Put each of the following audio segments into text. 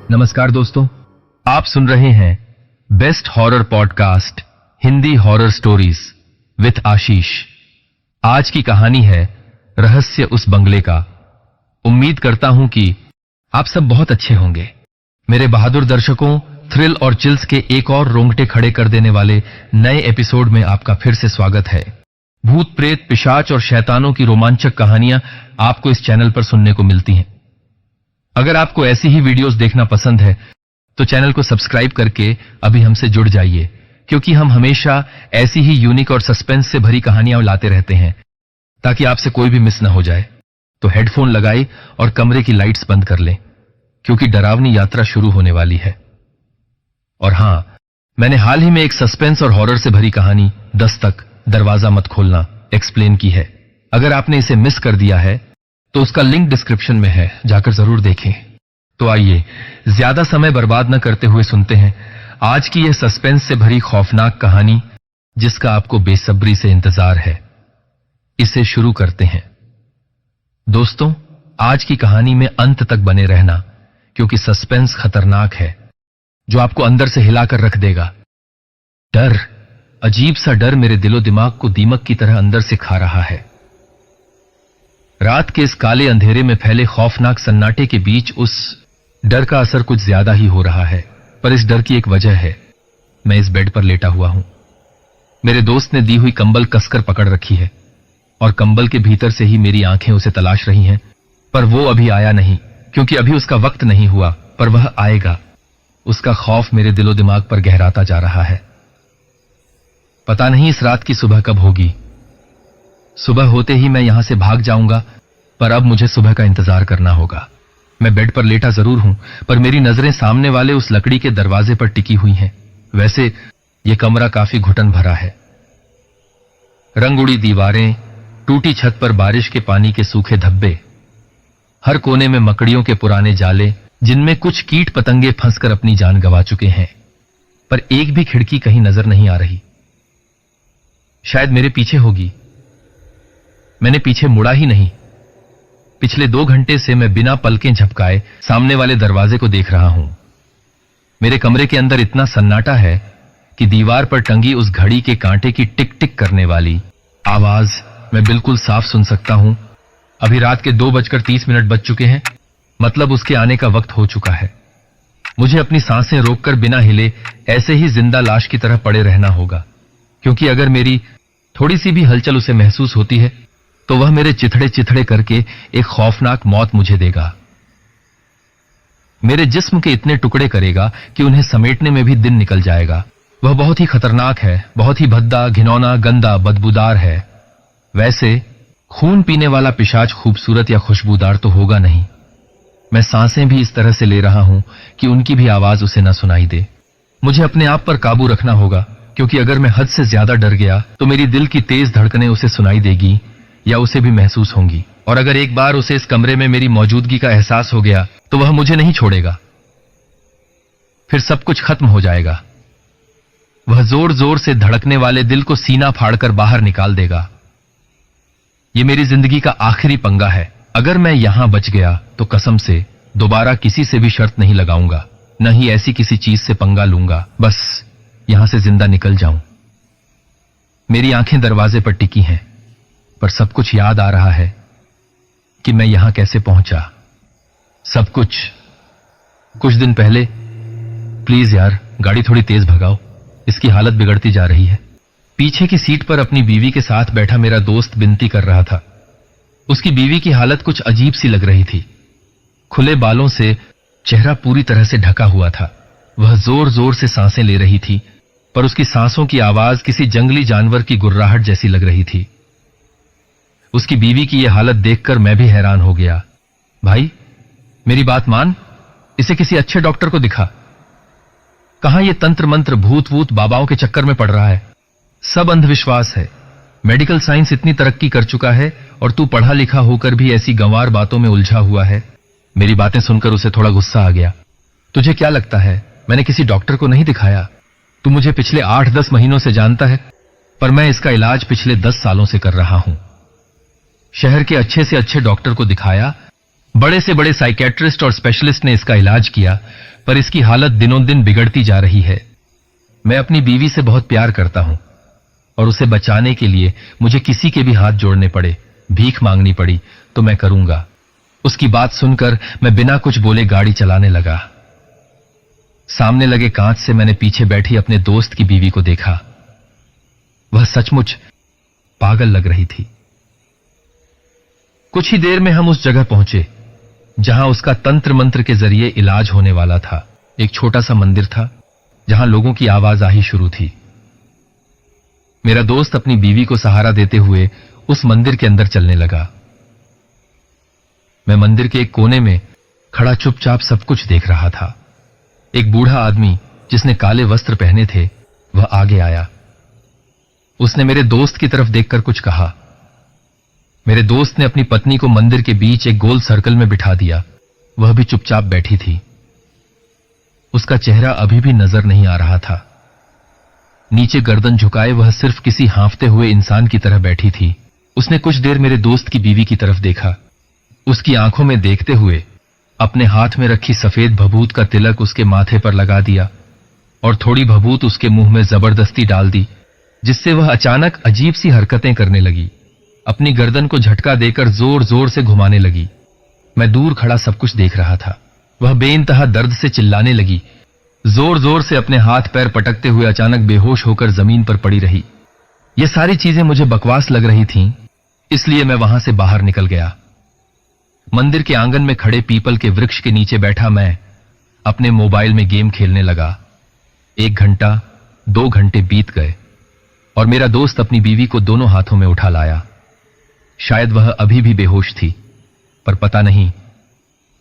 नमस्कार दोस्तों, आप सुन रहे हैं best horror podcast Hindi horror stories with Ashish. आज की कहानी है रहस्य उस बंगले का। उम्मीद करता हूं कि आप सब बहुत अच्छे होंगे। मेरे बहादुर दर्शकों, थ्रिल और चिल्स के एक और रोंगटे खड़े कर देने वाले नए एपिसोड में आपका फिर से स्वागत है। भूत प्रेत, पिशाच और शैतानों की रोमांचक कहानियां आपको इस चैनल पर सुनने को मिलती हैं। अगर आपको ऐसी ही वीडियोस देखना पसंद है तो चैनल को सब्सक्राइब करके अभी हमसे जुड़ जाइए, क्योंकि हम हमेशा ऐसी ही यूनिक और सस्पेंस से भरी कहानियां लाते रहते हैं ताकि आपसे कोई भी मिस न हो जाए। तो हेडफोन लगाए और कमरे की लाइट्स बंद कर लें, क्योंकि डरावनी यात्रा शुरू होने वाली है। और हां, मैंने हाल ही में एक सस्पेंस और हॉरर से भरी कहानी दस्तक दरवाजा मत खोलना एक्सप्लेन की है। अगर आपने इसे मिस कर दिया है तो उसका लिंक डिस्क्रिप्शन में है, जाकर जरूर देखें। तो आइए ज्यादा समय बर्बाद न करते हुए सुनते हैं आज की यह सस्पेंस से भरी खौफनाक कहानी, जिसका आपको बेसब्री से इंतजार है। इसे शुरू करते हैं। दोस्तों, आज की कहानी में अंत तक बने रहना, क्योंकि सस्पेंस खतरनाक है, जो आपको अंदर से हिलाकर रख देगा। डर, अजीब सा डर मेरे दिलो दिमाग को दीमक की तरह अंदर से खा रहा है। रात के इस काले अंधेरे में फैले खौफनाक सन्नाटे के बीच उस डर का असर कुछ ज्यादा ही हो रहा है। पर इस डर की एक वजह है। मैं इस बेड पर लेटा हुआ हूं। मेरे दोस्त ने दी हुई कंबल कसकर पकड़ रखी है और कंबल के भीतर से ही मेरी आंखें उसे तलाश रही हैं, पर वो अभी आया नहीं, क्योंकि अभी उसका वक्त नहीं हुआ, पर वह आएगा। उसका खौफ मेरे दिलो दिमाग पर गहराता जा रहा है। पता नहीं इस रात की सुबह कब होगी। सुबह होते ही मैं यहां से भाग जाऊंगा, पर अब मुझे सुबह का इंतजार करना होगा। मैं बेड पर लेटा जरूर हूं, पर मेरी नजरें सामने वाले उस लकड़ी के दरवाजे पर टिकी हुई हैं। वैसे यह कमरा काफी घुटन भरा है। रंग उड़ी दीवारें, टूटी छत पर बारिश के पानी के सूखे धब्बे, हर कोने में मकड़ियों के पुराने जाले, जिनमें कुछ कीट पतंगे फंसकर अपनी जान गंवा चुके हैं। पर एक भी खिड़की कहीं नजर नहीं आ रही। शायद मेरे पीछे होगी। मैंने पीछे मुड़ा ही नहीं। पिछले 2 घंटे से मैं बिना पलकें झपकाए सामने वाले दरवाजे को देख रहा हूं। मेरे कमरे के अंदर इतना सन्नाटा है कि दीवार पर टंगी उस घड़ी के कांटे की टिक टिक करने वाली आवाज मैं बिल्कुल साफ सुन सकता हूं। अभी रात के 2:30 बज चुके हैं, मतलब उसके आने का वक्त हो चुका है। मुझे अपनी सांसें रोककर बिना हिले ऐसे ही जिंदा लाश की तरह पड़े रहना होगा, क्योंकि अगर मेरी थोड़ी सी भी हलचल उसे महसूस होती है तो वह मेरे चिथड़े चिथड़े करके एक खौफनाक मौत मुझे देगा। मेरे जिस्म के इतने टुकड़े करेगा कि उन्हें समेटने में भी दिन निकल जाएगा। वह बहुत ही खतरनाक है, बहुत ही भद्दा, घिनौना, गंदा, बदबूदार है। वैसे खून पीने वाला पिशाच खूबसूरत या खुशबूदार तो होगा नहीं। मैं सांसें भी इस तरह से ले रहा हूं कि उनकी भी आवाज उसे न सुनाई दे। मुझे अपने आप पर काबू रखना होगा, क्योंकि अगर मैं हद से ज्यादा डर गया तो मेरी दिल की तेज धड़कनें उसे सुनाई देगी या उसे भी महसूस होंगी। और अगर एक बार उसे इस कमरे में मेरी मौजूदगी का एहसास हो गया तो वह मुझे नहीं छोड़ेगा। फिर सब कुछ खत्म हो जाएगा। वह जोर जोर से धड़कने वाले दिल को सीना फाड़कर बाहर निकाल देगा। यह मेरी जिंदगी का आखिरी पंगा है। अगर मैं यहां बच गया तो कसम से दोबारा किसी से भी शर्त नहीं लगाऊंगा, न ही ऐसी किसी चीज से पंगा लूंगा। बस यहां से जिंदा निकल जाऊं। मेरी आंखें दरवाजे पर टिकी हैं, पर सब कुछ याद आ रहा है कि मैं यहां कैसे पहुंचा। सब कुछ दिन पहले। प्लीज यार, गाड़ी थोड़ी तेज भगाओ, इसकी हालत बिगड़ती जा रही है। पीछे की सीट पर अपनी बीवी के साथ बैठा मेरा दोस्त विनती कर रहा था। उसकी बीवी की हालत कुछ अजीब सी लग रही थी। खुले बालों से चेहरा पूरी तरह से ढका हुआ था। वह जोर जोर से सांसें ले रही थी, पर उसकी सांसों की आवाज किसी जंगली जानवर की गुर्राहट जैसी लग रही थी। उसकी बीवी की यह हालत देखकर मैं भी हैरान हो गया। भाई, मेरी बात मान, इसे किसी अच्छे डॉक्टर को दिखा। कहां यह तंत्र मंत्र भूत वूत बाबाओं के चक्कर में पड़ रहा है। सब अंधविश्वास है। मेडिकल साइंस इतनी तरक्की कर चुका है और तू पढ़ा लिखा होकर भी ऐसी गंवार बातों में उलझा हुआ है। मेरी बातें सुनकर उसे थोड़ा गुस्सा आ गया। तुझे क्या लगता है मैंने किसी डॉक्टर को नहीं दिखाया? तू मुझे पिछले 8-10 महीनों से जानता है, पर मैं इसका इलाज पिछले 10 सालों से कर रहा हूं। शहर के अच्छे से अच्छे डॉक्टर को दिखाया, बड़े से बड़े साइकेट्रिस्ट और स्पेशलिस्ट ने इसका इलाज किया, पर इसकी हालत दिनों दिन बिगड़ती जा रही है। मैं अपनी बीवी से बहुत प्यार करता हूं और उसे बचाने के लिए मुझे किसी के भी हाथ जोड़ने पड़े, भीख मांगनी पड़ी तो मैं करूंगा। उसकी बात सुनकर मैं बिना कुछ बोले गाड़ी चलाने लगा। सामने लगे कांच से मैंने पीछे बैठी अपने दोस्त की बीवी को देखा। वह सचमुच पागल लग रही थी। कुछ ही देर में हम उस जगह पहुंचे जहां उसका तंत्र मंत्र के जरिए इलाज होने वाला था। एक छोटा सा मंदिर था जहां लोगों की आवाजाही शुरू थी। मेरा दोस्त अपनी बीवी को सहारा देते हुए उस मंदिर के अंदर चलने लगा। मैं मंदिर के एक कोने में खड़ा चुपचाप सब कुछ देख रहा था। एक बूढ़ा आदमी जिसने काले वस्त्र पहने थे वह आगे आया। उसने मेरे दोस्त की तरफ देखकर कुछ कहा। मेरे दोस्त ने अपनी पत्नी को मंदिर के बीच एक गोल सर्कल में बिठा दिया। वह भी चुपचाप बैठी थी। उसका चेहरा अभी भी नजर नहीं आ रहा था। नीचे गर्दन झुकाए वह सिर्फ किसी हांफते हुए इंसान की तरह बैठी थी। उसने कुछ देर मेरे दोस्त की बीवी की तरफ देखा। उसकी आंखों में देखते हुए अपने हाथ में रखी सफेद भभूत का तिलक उसके माथे पर लगा दिया और थोड़ी भभूत उसके मुंह में जबरदस्ती डाल दी, जिससे वह अचानक अजीब सी हरकतें करने लगी। अपनी गर्दन को झटका देकर जोर जोर से घुमाने लगी। मैं दूर खड़ा सब कुछ देख रहा था। वह बेइंतहा दर्द से चिल्लाने लगी। जोर जोर से अपने हाथ पैर पटकते हुए अचानक बेहोश होकर जमीन पर पड़ी रही। ये सारी चीजें मुझे बकवास लग रही थीं, इसलिए मैं वहां से बाहर निकल गया। मंदिर के आंगन में खड़े पीपल के वृक्ष के नीचे बैठा मैं अपने मोबाइल में गेम खेलने लगा। 1 घंटा 2 घंटे बीत गए और मेरा दोस्त अपनी बीवी को दोनों हाथों में उठा लाया। शायद वह अभी भी बेहोश थी, पर पता नहीं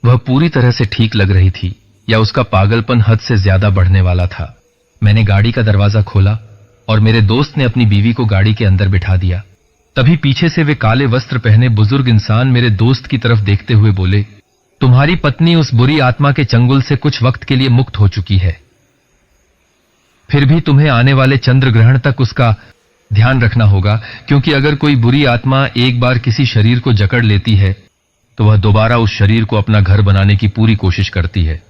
वह पूरी तरह से ठीक लग रही थी या उसका पागलपन हद से ज्यादा बढ़ने वाला था। मैंने गाड़ी का दरवाजा खोला और मेरे दोस्त ने अपनी बीवी को गाड़ी के अंदर बिठा दिया। तभी पीछे से वे काले वस्त्र पहने बुजुर्ग इंसान मेरे दोस्त की तरफ देखते हुए बोले, तुम्हारी पत्नी उस बुरी आत्मा के चंगुल से कुछ वक्त के लिए मुक्त हो चुकी है, फिर भी तुम्हें आने वाले चंद्र ग्रहण तक उसका ध्यान रखना होगा, क्योंकि अगर कोई बुरी आत्मा एक बार किसी शरीर को जकड़ लेती है तो वह दोबारा उस शरीर को अपना घर बनाने की पूरी कोशिश करती है।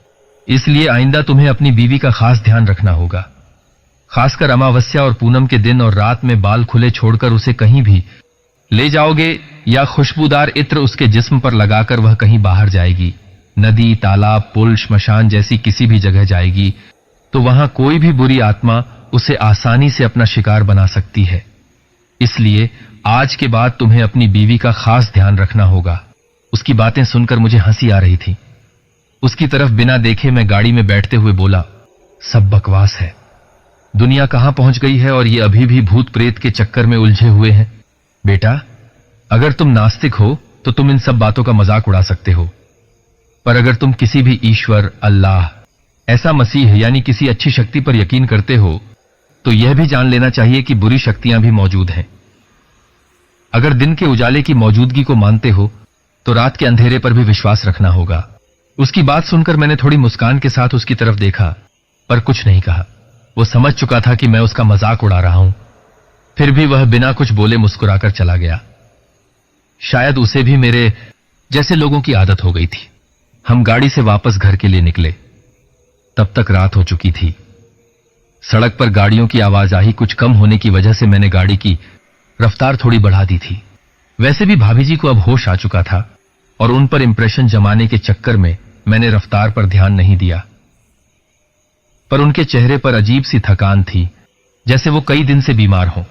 इसलिए आइंदा तुम्हें अपनी बीवी का खास ध्यान रखना होगा। खासकर अमावस्या और पूनम के दिन और रात में बाल खुले छोड़कर उसे कहीं भी ले जाओगे या खुशबूदार इत्र उसके जिस्म पर लगाकर वह कहीं बाहर जाएगी, नदी, तालाब, पुल, श्मशान जैसी किसी भी जगह जाएगी, तो वहां कोई भी बुरी आत्मा उसे आसानी से अपना शिकार बना सकती है। इसलिए आज के बाद तुम्हें अपनी बीवी का खास ध्यान रखना होगा। उसकी बातें सुनकर मुझे हंसी आ रही थी। उसकी तरफ बिना देखे मैं गाड़ी में बैठते हुए बोला, सब बकवास है। दुनिया कहां पहुंच गई है और ये अभी भी भूत प्रेत के चक्कर में उलझे हुए हैं। बेटा, अगर तुम नास्तिक हो तो तुम इन सब बातों का मजाक उड़ा सकते हो, पर अगर तुम किसी भी ईश्वर, अल्लाह, ऐसा मसीह यानी किसी अच्छी शक्ति पर यकीन करते हो तो यह भी जान लेना चाहिए कि बुरी शक्तियां भी मौजूद हैं। अगर दिन के उजाले की मौजूदगी को मानते हो तो रात के अंधेरे पर भी विश्वास रखना होगा। उसकी बात सुनकर मैंने थोड़ी मुस्कान के साथ उसकी तरफ देखा, पर कुछ नहीं कहा। वो समझ चुका था कि मैं उसका मजाक उड़ा रहा हूं। फिर भी वह बिना कुछ बोले मुस्कुराकर चला गया। शायद उसे भी मेरे जैसे लोगों की आदत हो गई थी। हम गाड़ी से वापस घर के लिए निकले। तब तक रात हो चुकी थी। सड़क पर गाड़ियों की आवाजाही कुछ कम होने की वजह से मैंने गाड़ी की रफ्तार थोड़ी बढ़ा दी थी। वैसे भी भाभी जी को अब होश आ चुका था और उन पर इंप्रेशन जमाने के चक्कर में मैंने रफ्तार पर ध्यान नहीं दिया, पर उनके चेहरे पर अजीब सी थकान थी, जैसे वो कई दिन से बीमार हों।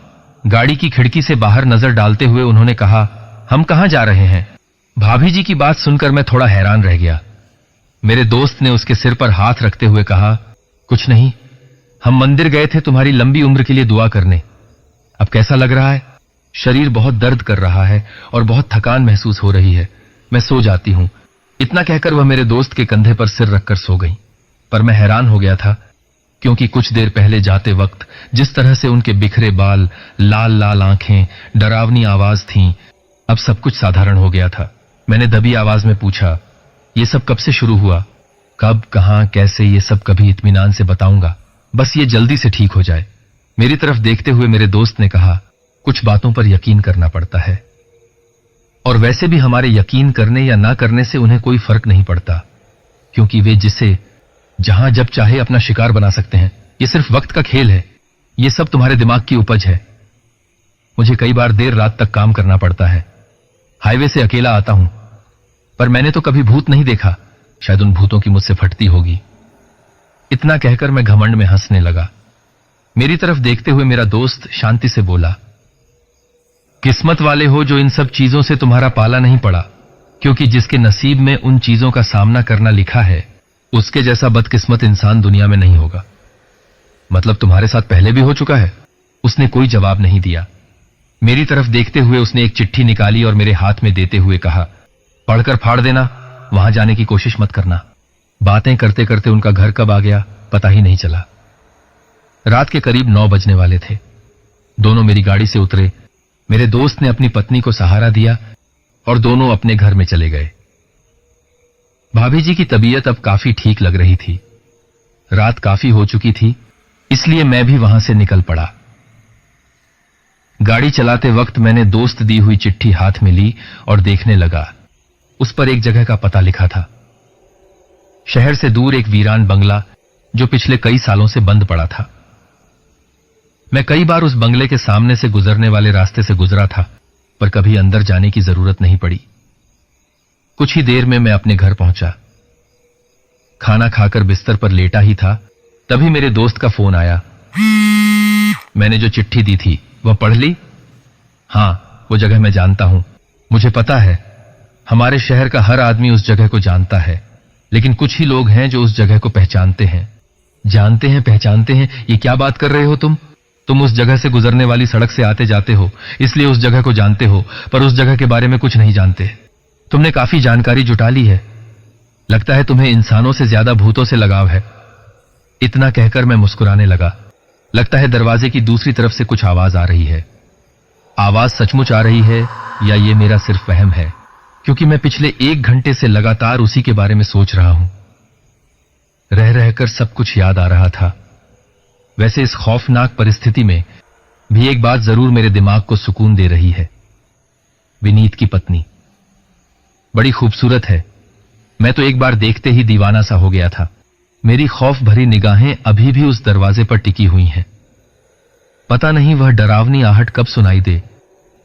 गाड़ी की खिड़की से बाहर नजर डालते हुए उन्होंने कहा, हम कहां जा रहे हैं? भाभी जी की बात सुनकर मैं थोड़ा हैरान रह गया। मेरे दोस्त ने उसके सिर पर हाथ रखते हुए कहा, कुछ नहीं, हम मंदिर गए थे तुम्हारी लंबी उम्र के लिए दुआ करने। अब कैसा लग रहा है? शरीर बहुत दर्द कर रहा है और बहुत थकान महसूस हो रही है। मैं सो जाती हूं। इतना कहकर वह मेरे दोस्त के कंधे पर सिर रखकर सो गई। पर मैं हैरान हो गया था, क्योंकि कुछ देर पहले जाते वक्त जिस तरह से उनके बिखरे बाल, लाल लाल आंखें, डरावनी आवाज थी, अब सब कुछ साधारण हो गया था। मैंने दबी आवाज में पूछा, ये सब कब से शुरू हुआ? कब, कहां, कैसे, ये सब कभी इत्मीनान से बताऊंगा, बस ये जल्दी से ठीक हो जाए। मेरी तरफ देखते हुए मेरे दोस्त ने कहा, कुछ बातों पर यकीन करना पड़ता है और वैसे भी हमारे यकीन करने या ना करने से उन्हें कोई फर्क नहीं पड़ता, क्योंकि वे जिसे जहां जब चाहे अपना शिकार बना सकते हैं। ये सिर्फ वक्त का खेल है। ये सब तुम्हारे दिमाग की उपज है। मुझे कई बार देर रात तक काम करना पड़ता है। हाईवे से अकेला आता हूं, पर मैंने तो कभी भूत नहीं देखा। शायद उन भूतों की मुझसे फटती होगी। इतना कहकर मैं घमंड में हंसने लगा। मेरी तरफ देखते हुए मेरा दोस्त शांति से बोला, किस्मत वाले हो जो इन सब चीजों से तुम्हारा पाला नहीं पड़ा, क्योंकि जिसके नसीब में उन चीजों का सामना करना लिखा है, उसके जैसा बदकिस्मत इंसान दुनिया में नहीं होगा। मतलब तुम्हारे साथ पहले भी हो चुका है? उसने कोई जवाब नहीं दिया। मेरी तरफ देखते हुए उसने एक चिट्ठी निकाली और मेरे हाथ में देते हुए कहा, पढ़कर फाड़ देना, वहां जाने की कोशिश मत करना। बातें करते करते उनका घर कब आ गया पता ही नहीं चला। रात के करीब 9 बजने वाले थे। दोनों मेरी गाड़ी से उतरे। मेरे दोस्त ने अपनी पत्नी को सहारा दिया और दोनों अपने घर में चले गए। भाभी जी की तबीयत अब काफी ठीक लग रही थी। रात काफी हो चुकी थी, इसलिए मैं भी वहां से निकल पड़ा। गाड़ी चलाते वक्त मैंने दोस्त दी हुई चिट्ठी हाथ में ली और देखने लगा। उस पर एक जगह का पता लिखा था। शहर से दूर एक वीरान बंगला जो पिछले कई सालों से बंद पड़ा था। मैं कई बार उस बंगले के सामने से गुजरने वाले रास्ते से गुजरा था, पर कभी अंदर जाने की जरूरत नहीं पड़ी। कुछ ही देर में मैं अपने घर पहुंचा। खाना खाकर बिस्तर पर लेटा ही था, तभी मेरे दोस्त का फोन आया। मैंने जो चिट्ठी दी थी वह पढ़ ली? हां, वो जगह मैं जानता हूं। मुझे पता है, हमारे शहर का हर आदमी उस जगह को जानता है, लेकिन कुछ ही लोग हैं जो उस जगह को पहचानते हैं। जानते हैं, पहचानते हैं, ये क्या बात कर रहे हो तुम उस जगह से गुजरने वाली सड़क से आते जाते हो, इसलिए उस जगह को जानते हो, पर उस जगह के बारे में कुछ नहीं जानते। तुमने काफी जानकारी जुटा ली है। लगता है तुम्हें इंसानों से ज्यादा भूतों से लगाव है। इतना कहकर मैं मुस्कुराने लगा। लगता है दरवाजे की दूसरी तरफ से कुछ आवाज आ रही है। आवाज सचमुच आ रही है या ये मेरा सिर्फ वहम है, क्योंकि मैं पिछले 1 घंटे से लगातार उसी के बारे में सोच रहा हूं। रह रहकर सब कुछ याद आ रहा था। वैसे इस खौफनाक परिस्थिति में भी एक बात जरूर मेरे दिमाग को सुकून दे रही है। विनीत की पत्नी बड़ी खूबसूरत है। मैं तो एक बार देखते ही दीवाना सा हो गया था। मेरी खौफ भरी निगाहें अभी भी उस दरवाजे पर टिकी हुई हैं। पता नहीं वह डरावनी आहट कब सुनाई दे।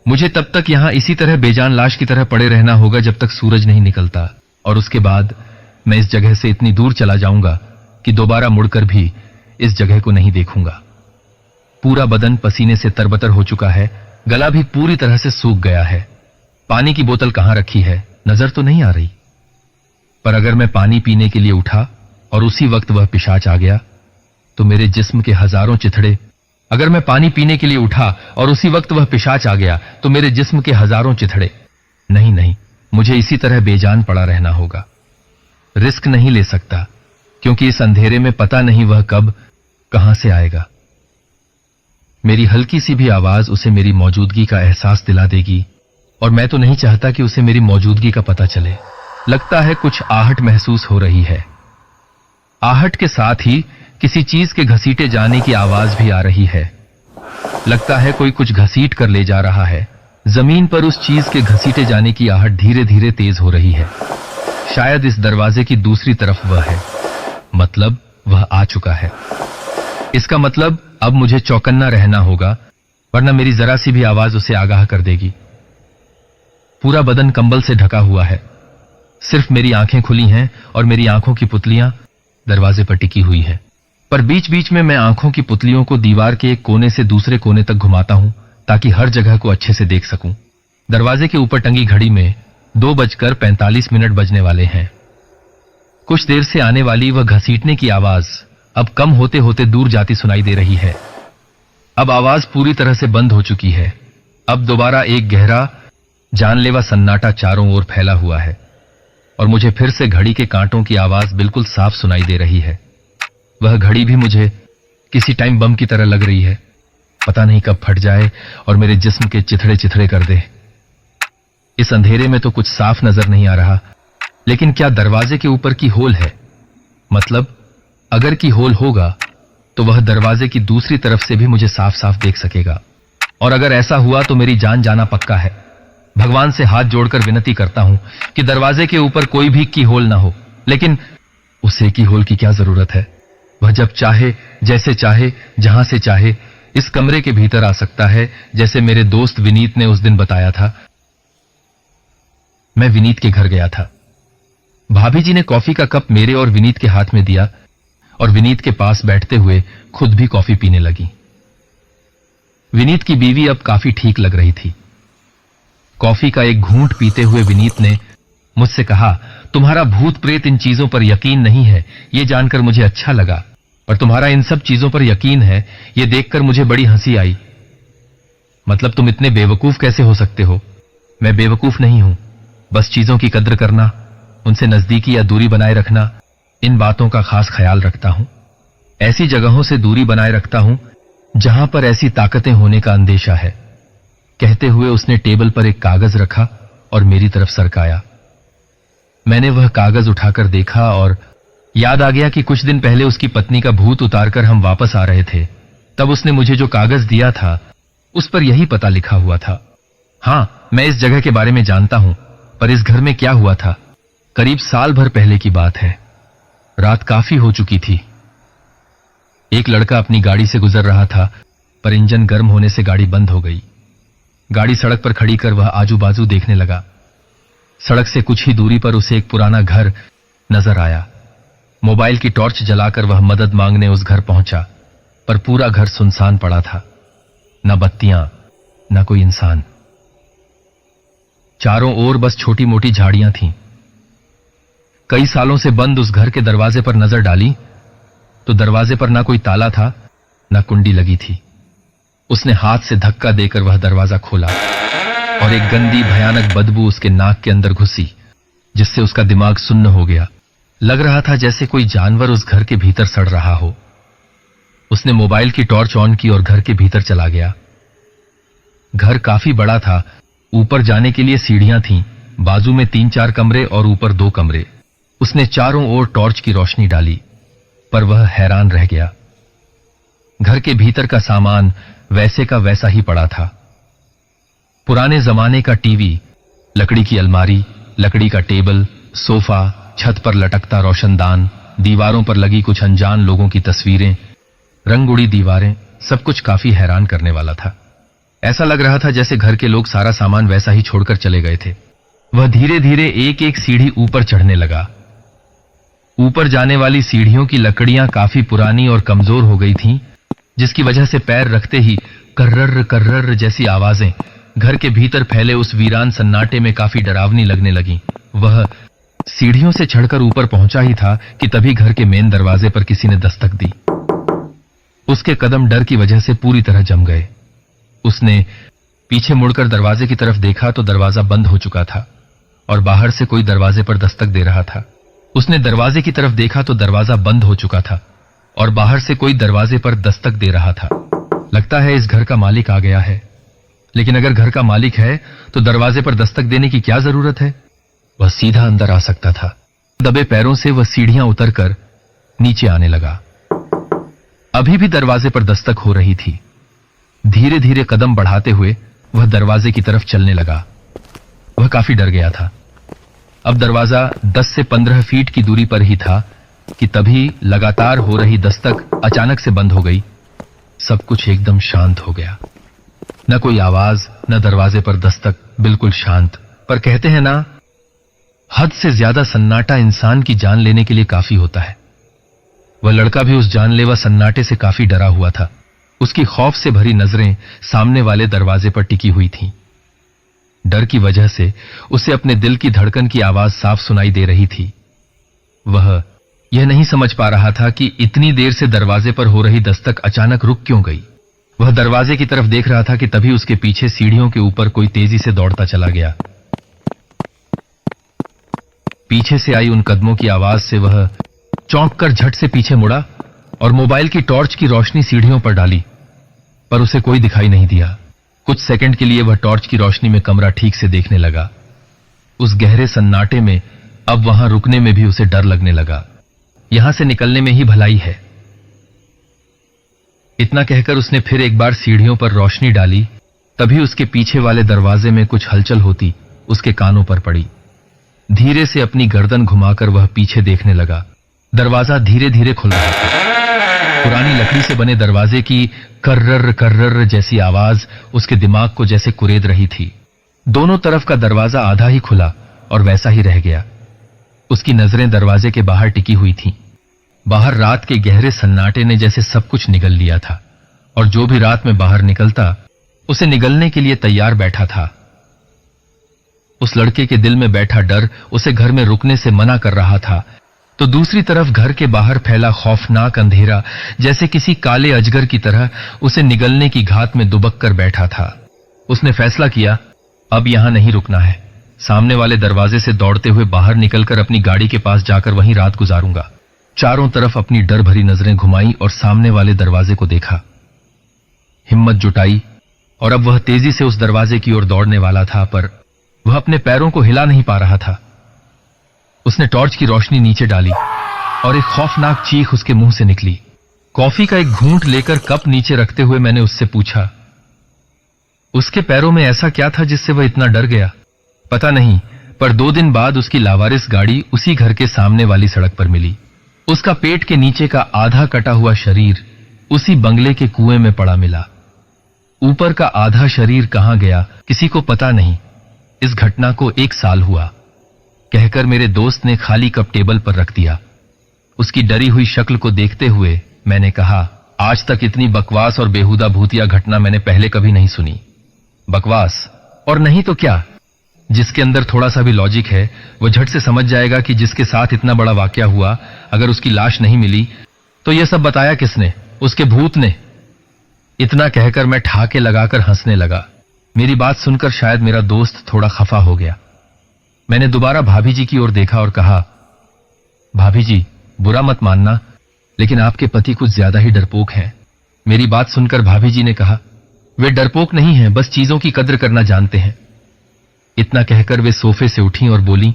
मुझे तब तक यहां इसी तरह बेजान लाश की तरह पड़े रहना होगा जब तक सूरज नहीं निकलता, और उसके बाद मैं इस जगह से इतनी दूर चला जाऊंगा कि दोबारा मुड़कर भी इस जगह को नहीं देखूंगा। पूरा बदन पसीने से तरबतर हो चुका है, गला भी पूरी तरह से सूख गया है। पानी की बोतल कहां रखी है नजर तो नहीं आ रही, पर अगर मैं पानी पीने के लिए उठा और उसी वक्त वह पिशाच आ गया तो मेरे जिस्म के हजारों चिथड़े अगर मैं पानी पीने के लिए उठा और उसी वक्त वह पिशाच आ गया तो मेरे जिस्म के हजारों चिथड़े। नहीं, मुझे इसी तरह बेजान पड़ा रहना होगा। रिस्क नहीं ले सकता, क्योंकि इस अंधेरे में पता नहीं वह कब कहां से आएगा। मेरी हल्की सी भी आवाज उसे मेरी मौजूदगी का एहसास दिला देगी, और मैं तो नहीं चाहता कि उसे मेरी मौजूदगी का पता चले। लगता है कुछ आहट महसूस हो रही है। आहट के साथ ही किसी चीज के घसीटे जाने की आवाज भी आ रही है। लगता है कोई कुछ घसीट कर ले जा रहा है। जमीन पर उस चीज के घसीटे जाने की आहट धीरे धीरे तेज हो रही है। शायद इस दरवाजे की दूसरी तरफ वह है। मतलब वह आ चुका है। इसका मतलब अब मुझे चौकन्ना रहना होगा, वरना मेरी जरा सी भी आवाज उसे आगाह कर देगी। पूरा बदन कंबल से ढका हुआ है। सिर्फ मेरी आंखें खुली हैं और मेरी आंखों की पुतलियां दरवाजे पर टिकी हुई हैं। पर बीच बीच में मैं आंखों की पुतलियों को दीवार के एक कोने से दूसरे कोने तक घुमाता हूं, ताकि हर जगह को अच्छे से देख सकूं। दरवाजे के ऊपर टंगी घड़ी में 2:45 बजने वाले हैं। कुछ देर से आने वाली वह घसीटने की आवाज अब कम होते होते दूर जाती सुनाई दे रही है। अब आवाज पूरी तरह से बंद हो चुकी है। अब दोबारा एक गहरा जानलेवा सन्नाटा चारों ओर फैला हुआ है, और मुझे फिर से घड़ी के कांटों की आवाज बिल्कुल साफ सुनाई दे रही है। वह घड़ी भी मुझे किसी टाइम बम की तरह लग रही है। पता नहीं कब फट जाए और मेरे जिस्म के चिथड़े चिथड़े कर दे। इस अंधेरे में तो कुछ साफ नजर नहीं आ रहा, लेकिन क्या दरवाजे के ऊपर की होल है? मतलब अगर की होल होगा तो वह दरवाजे की दूसरी तरफ से भी मुझे साफ साफ देख सकेगा, और अगर ऐसा हुआ तो मेरी जान जाना पक्का है। भगवान से हाथ जोड़कर विनती करता हूं कि दरवाजे के ऊपर कोई भी की होल ना हो, लेकिन उसे की होल की क्या जरूरत है? वह जब चाहे, जैसे चाहे, जहां से चाहे इस कमरे के भीतर आ सकता है, जैसे मेरे दोस्त विनीत ने उस दिन बताया था। मैं विनीत के घर गया था। भाभी जी ने कॉफी का कप मेरे और विनीत के हाथ में दिया और विनीत के पास बैठते हुए खुद भी कॉफी पीने लगी। विनीत की बीवी अब काफी ठीक लग रही थी। कॉफी का एक घूंट पीते हुए विनीत ने मुझसे कहा, तुम्हारा भूत प्रेत इन चीजों पर यकीन नहीं है, यह जानकर मुझे अच्छा लगा, और तुम्हारा इन सब चीजों पर यकीन है, यह देखकर मुझे बड़ी हंसी आई। मतलब तुम इतने बेवकूफ कैसे हो सकते हो? मैं बेवकूफ नहीं हूं, बस चीजों की कद्र करना, उनसे नजदीकी या दूरी बनाए रखना, इन बातों का खास ख्याल रखता हूं। ऐसी जगहों से दूरी बनाए रखता हूं जहां पर ऐसी ताकतें होने का अंदेशा है। कहते हुए उसने टेबल पर एक कागज रखा और मेरी तरफ सरकाया। मैंने वह कागज उठाकर देखा और याद आ गया कि कुछ दिन पहले उसकी पत्नी का भूत उतारकर हम वापस आ रहे थे। तब उसने मुझे जो कागज दिया था उस पर यही पता लिखा हुआ था। हां, मैं इस जगह के बारे में जानता हूं, पर इस घर में क्या हुआ था करीब साल भर पहले की बात है। रात काफी हो चुकी थी। एक लड़का अपनी गाड़ी से गुजर रहा था, पर इंजन गर्म होने से गाड़ी बंद हो गई। गाड़ी सड़क पर खड़ी कर वह आजू बाजू देखने लगा। सड़क से कुछ ही दूरी पर उसे एक पुराना घर नजर आया। मोबाइल की टॉर्च जलाकर वह मदद मांगने उस घर पहुंचा, पर पूरा घर सुनसान पड़ा था। न बत्तियां, न कोई इंसान। चारों ओर बस छोटी मोटी झाड़ियां थीं। कई सालों से बंद उस घर के दरवाजे पर नजर डाली तो दरवाजे पर ना कोई ताला था, ना कुंडी लगी थी। उसने हाथ से धक्का देकर वह दरवाजा खोला और एक गंदी भयानक बदबू उसके नाक के अंदर घुसी, जिससे उसका दिमाग सुन्न हो गया। लग रहा था जैसे कोई जानवर उस घर के भीतर सड़ रहा हो। उसने मोबाइल की टॉर्च ऑन की और घर के भीतर चला गया। घर काफी बड़ा था। ऊपर जाने के लिए सीढ़ियां थीं, बाजू में 3-4 कमरे और ऊपर 2 कमरे। उसने चारों ओर टॉर्च की रोशनी डाली, पर वह हैरान रह गया। घर के भीतर का सामान वैसे का वैसा ही पड़ा था। पुराने जमाने का टीवी, लकड़ी की अलमारी, लकड़ी का टेबल, सोफा, छत पर लटकता रोशनदान, दीवारों पर लगी कुछ अनजान लोगों की तस्वीरें, रंग उड़ी दीवारें, सब कुछ काफी हैरान करने वाला था। ऐसा लग रहा था जैसे घर के लोग सारा सामान वैसा ही छोड़कर चले गए थे। वह धीरे धीरे एक एक सीढ़ी ऊपर चढ़ने लगा। ऊपर जाने वाली सीढ़ियों की लकड़ियां काफी पुरानी और कमजोर हो गई थीं, जिसकी वजह से पैर रखते ही कर्रर कर्रर जैसी आवाजें घर के भीतर फैले उस वीरान सन्नाटे में काफी डरावनी लगने लगीं। वह सीढ़ियों से चढ़कर ऊपर पहुंचा ही था कि तभी घर के मेन दरवाजे पर किसी ने दस्तक दी। उसके कदम डर की वजह से पूरी तरह जम गए। उसने पीछे मुड़कर दरवाजे की तरफ देखा तो दरवाजा बंद हो चुका था और बाहर से कोई दरवाजे पर दस्तक दे रहा था। उसने दरवाजे की तरफ देखा तो दरवाजा बंद हो चुका था और बाहर से कोई दरवाजे पर दस्तक दे रहा था। लगता है इस घर का मालिक आ गया है। लेकिन अगर घर का मालिक है तो दरवाजे पर दस्तक देने की क्या जरूरत है? वह सीधा अंदर आ सकता था। दबे पैरों से वह सीढ़ियां उतरकर नीचे आने लगा। अभी भी दरवाजे पर दस्तक हो रही थी। धीरे धीरे कदम बढ़ाते हुए वह दरवाजे की तरफ चलने लगा। वह काफी डर गया था। अब दरवाजा 10 से 15 फीट की दूरी पर ही था कि तभी लगातार हो रही दस्तक अचानक से बंद हो गई। सब कुछ एकदम शांत हो गया। न कोई आवाज, न दरवाजे पर दस्तक, बिल्कुल शांत। पर कहते हैं ना, हद से ज्यादा सन्नाटा इंसान की जान लेने के लिए काफी होता है। वह लड़का भी उस जानलेवा सन्नाटे से काफी डरा हुआ था। उसकी खौफ से भरी नजरें सामने वाले दरवाजे पर टिकी हुई थीं। डर की वजह से उसे अपने दिल की धड़कन की आवाज साफ सुनाई दे रही थी। वह यह नहीं समझ पा रहा था कि इतनी देर से दरवाजे पर हो रही दस्तक अचानक रुक क्यों गई। वह दरवाजे की तरफ देख रहा था कि तभी उसके पीछे सीढ़ियों के ऊपर कोई तेजी से दौड़ता चला गया। पीछे से आई उन कदमों की आवाज से वह चौंक कर झट से पीछे मुड़ा और मोबाइल की टॉर्च की रोशनी सीढ़ियों पर डाली, पर उसे कोई दिखाई नहीं दिया। कुछ सेकंड के लिए वह टॉर्च की रोशनी में कमरा ठीक से देखने लगा। उस गहरे सन्नाटे में अब वहां रुकने में भी उसे डर लगने लगा। यहां से निकलने में ही भलाई है। इतना कहकर उसने फिर एक बार सीढ़ियों पर रोशनी डाली। तभी उसके पीछे वाले दरवाजे में कुछ हलचल होती उसके कानों पर पड़ी। धीरे से अपनी गर्दन घुमाकर वह पीछे देखने लगा। दरवाजा धीरे धीरे खुल रहा था। पुरानी लकड़ी से बने दरवाजे की कर्रर कर्रर जैसी आवाज उसके दिमाग को जैसे कुरेद रही थी। दोनों तरफ का दरवाजा आधा ही खुला और वैसा ही रह गया। उसकी नजरें दरवाजे के बाहर टिकी हुई थीं। बाहर रात के गहरे सन्नाटे ने जैसे सब कुछ निगल लिया था, और जो भी रात में बाहर निकलता उसे निगलने के लिए तैयार बैठा था। उस लड़के के दिल में बैठा डर उसे घर में रुकने से मना कर रहा था, तो दूसरी तरफ घर के बाहर फैला खौफनाक अंधेरा जैसे किसी काले अजगर की तरह उसे निगलने की घात में दुबक कर बैठा था। उसने फैसला किया, अब यहां नहीं रुकना है। सामने वाले दरवाजे से दौड़ते हुए बाहर निकलकर अपनी गाड़ी के पास जाकर वहीं रात गुजारूंगा। चारों तरफ अपनी डर भरी नजरें घुमाई और सामने वाले दरवाजे को देखा। हिम्मत जुटाई और अब वह तेजी से उस दरवाजे की ओर दौड़ने वाला था, पर वह अपने पैरों को हिला नहीं पा रहा था। उसने टॉर्च की रोशनी नीचे डाली और एक खौफनाक चीख उसके मुंह से निकली। कॉफी का एक घूंट लेकर कप नीचे रखते हुए मैंने उससे पूछा, उसके पैरों में ऐसा क्या था जिससे वह इतना डर गया? पता नहीं, पर 2 दिन बाद उसकी लावारिस गाड़ी उसी घर के सामने वाली सड़क पर मिली। उसका पेट के नीचे का आधा कटा हुआ शरीर उसी बंगले के कुएं में पड़ा मिला। ऊपर का आधा शरीर कहां गया किसी को पता नहीं। इस घटना को 1 साल हुआ, कहकर मेरे दोस्त ने खाली कप टेबल पर रख दिया। उसकी डरी हुई शक्ल को देखते हुए मैंने कहा, आज तक इतनी बकवास और बेहुदा भूतिया घटना मैंने पहले कभी नहीं सुनी। बकवास और नहीं तो क्या, जिसके अंदर थोड़ा सा भी लॉजिक है वो झट से समझ जाएगा कि जिसके साथ इतना बड़ा वाकया हुआ, अगर उसकी लाश नहीं मिली तो यह सब बताया किसने? उसके भूत ने। इतना कहकर मैं ठहाके लगाकर हंसने लगा। मेरी बात सुनकर शायद मेरा दोस्त थोड़ा खफा हो गया। मैंने दोबारा भाभी जी की ओर देखा और कहा, भाभी जी, बुरा मत मानना, लेकिन आपके पति कुछ ज्यादा ही डरपोक हैं। मेरी बात सुनकर भाभी जी ने कहा, वे डरपोक नहीं हैं, बस चीजों की कद्र करना जानते हैं। इतना कहकर वे सोफे से उठी और बोली,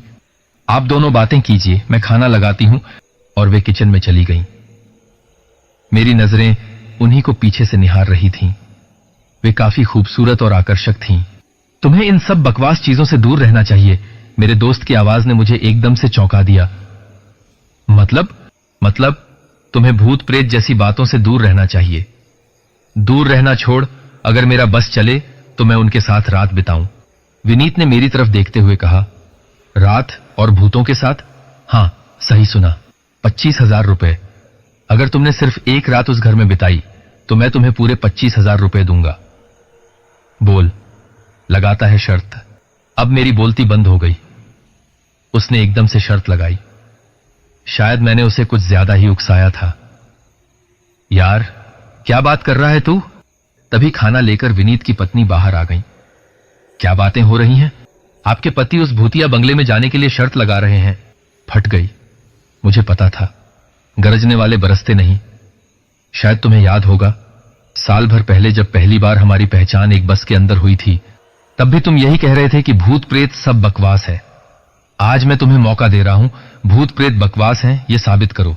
आप दोनों बातें कीजिए, मैं खाना लगाती हूं। और वे किचन में चली गईं। मेरी नजरें उन्हीं को पीछे से निहार रही थीं। वे काफी खूबसूरत और आकर्षक थीं। तुम्हें इन सब बकवास चीजों से दूर रहना चाहिए, मेरे दोस्त की आवाज ने मुझे एकदम से चौंका दिया। मतलब तुम्हें भूत प्रेत जैसी बातों से दूर रहना चाहिए। दूर रहना छोड़, अगर मेरा बस चले तो मैं उनके साथ रात बिताऊं। विनीत ने मेरी तरफ देखते हुए कहा, रात और भूतों के साथ? हां, सही सुना, 25,000 रुपए। अगर तुमने सिर्फ 1 रात उस घर में बिताई तो मैं तुम्हें पूरे 25,000 रुपए दूंगा। बोल, लगाता है शर्त। अब मेरी बोलती बंद हो गई। उसने एकदम से शर्त लगाई। शायद मैंने उसे कुछ ज्यादा ही उकसाया था। यार, क्या बात कर रहा है तू? तभी खाना लेकर विनीत की पत्नी बाहर आ गई। क्या बातें हो रही हैं? आपके पति उस भूतिया बंगले में जाने के लिए शर्त लगा रहे हैं। फट गई। मुझे पता था, गरजने वाले बरसते नहीं। शायद तुम्हें याद होगा, साल भर पहले जब पहली बार हमारी पहचान एक बस के अंदर हुई थी, तब भी तुम यही कह रहे थे कि भूत प्रेत सब बकवास है। आज मैं तुम्हें मौका दे रहा हूं, भूत प्रेत बकवास हैं, ये साबित करो।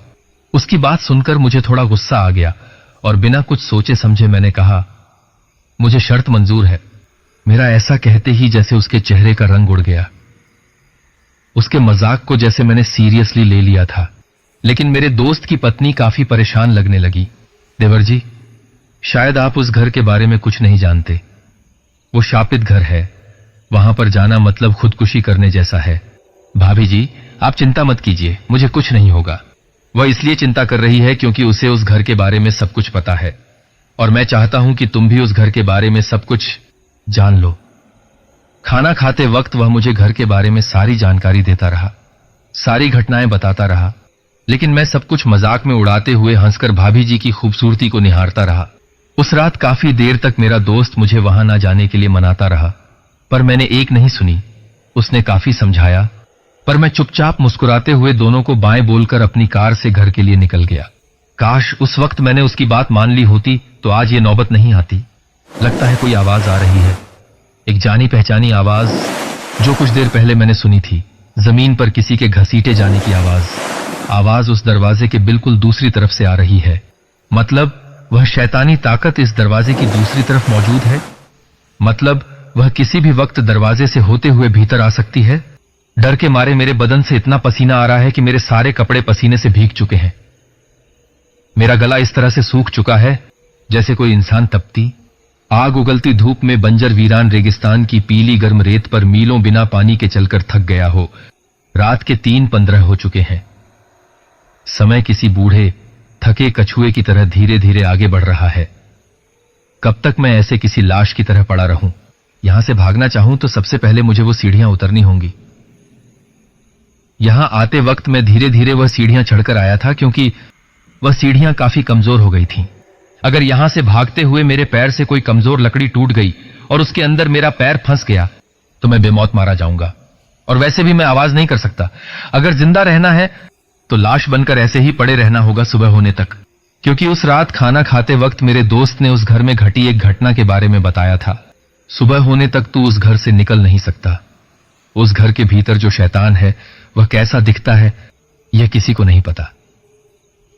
उसकी बात सुनकर मुझे थोड़ा गुस्सा आ गया और बिना कुछ सोचे समझे मैंने कहा, मुझे शर्त मंजूर है। मेरा ऐसा कहते ही जैसे उसके चेहरे का रंग उड़ गया। उसके मजाक को जैसे मैंने सीरियसली ले लिया था। लेकिन मेरे दोस्त की पत्नी काफी परेशान लगने लगी। देवर जी, शायद आप उस घर के बारे में कुछ नहीं जानते। वो शापित घर है, वहां पर जाना मतलब खुदकुशी करने जैसा है। भाभी जी, आप चिंता मत कीजिए, मुझे कुछ नहीं होगा। वह इसलिए चिंता कर रही है क्योंकि उसे उस घर के बारे में सब कुछ पता है, और मैं चाहता हूं कि तुम भी उस घर के बारे में सब कुछ जान लो। खाना खाते वक्त वह मुझे घर के बारे में सारी जानकारी देता रहा, सारी घटनाएं बताता रहा, लेकिन मैं सब कुछ मजाक में उड़ाते हुए हंसकर भाभी जी की खूबसूरती को निहारता रहा। उस रात काफी देर तक मेरा दोस्त मुझे वहां ना जाने के लिए मनाता रहा, पर मैंने एक नहीं सुनी। उसने काफी समझाया, पर मैं चुपचाप मुस्कुराते हुए दोनों को बाएं बोलकर अपनी कार से घर के लिए निकल गया। काश उस वक्त मैंने उसकी बात मान ली होती तो आज ये नौबत नहीं आती। लगता है कोई आवाज आ रही है, एक जानी पहचानी आवाज जो कुछ देर पहले मैंने सुनी थी। जमीन पर किसी के घसीटे जाने की आवाज उस दरवाजे के बिल्कुल दूसरी तरफ से आ रही है। मतलब वह शैतानी ताकत इस दरवाजे की दूसरी तरफ मौजूद है। मतलब वह किसी भी वक्त दरवाजे से होते हुए भीतर आ सकती है। डर के मारे मेरे बदन से इतना पसीना आ रहा है कि मेरे सारे कपड़े पसीने से भीग चुके हैं। मेरा गला इस तरह से सूख चुका है जैसे कोई इंसान तपती आग उगलती धूप में बंजर वीरान रेगिस्तान की पीली गर्म रेत पर मीलों बिना पानी के चलकर थक गया हो। रात के 3:15 हो चुके हैं। समय किसी बूढ़े थके कछुए की तरह धीरे धीरे आगे बढ़ रहा है। कब तक मैं ऐसे किसी लाश की तरह पड़ा रहूं? यहां से भागना चाहूं तो सबसे पहले मुझे वो सीढ़ियां उतरनी होंगी। यहां आते वक्त मैं धीरे धीरे वह सीढ़ियां चढ़कर आया था, क्योंकि वह सीढ़ियां काफी कमजोर हो गई थीं। अगर यहां से भागते हुए मेरे पैर से कोई कमजोर लकड़ी टूट गई और उसके अंदर मेरा पैर फंस गया तो मैं बेमौत मारा जाऊंगा। और वैसे भी मैं आवाज नहीं कर सकता। अगर जिंदा रहना है तो लाश बनकर ऐसे ही पड़े रहना होगा सुबह होने तक, क्योंकि उस रात खाना खाते वक्त मेरे दोस्त ने उस घर में घटी एक घटना के बारे में बताया था। सुबह होने तक तू उस घर से निकल नहीं सकता। उस घर के भीतर जो शैतान है वह कैसा दिखता है यह किसी को नहीं पता,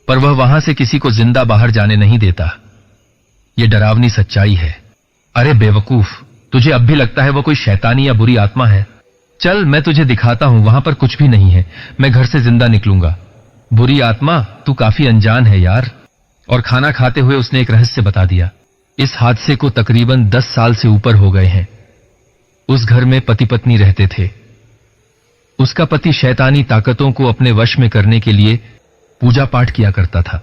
पर वह वहां से किसी को जिंदा बाहर जाने नहीं देता। यह डरावनी सच्चाई है। अरे बेवकूफ, तुझे अब भी लगता है वह कोई शैतानी या बुरी आत्मा है? चल मैं तुझे दिखाता हूं, वहां पर कुछ भी नहीं है। मैं घर से जिंदा निकलूंगा। बुरी आत्मा, तू काफी अनजान है यार। और खाना खाते हुए उसने एक रहस्य बता दिया। इस हादसे को तकरीबन 10 साल से ऊपर हो गए हैं। उस घर में पति पत्नी रहते थे। उसका पति शैतानी ताकतों को अपने वश में करने के लिए पूजा पाठ किया करता था।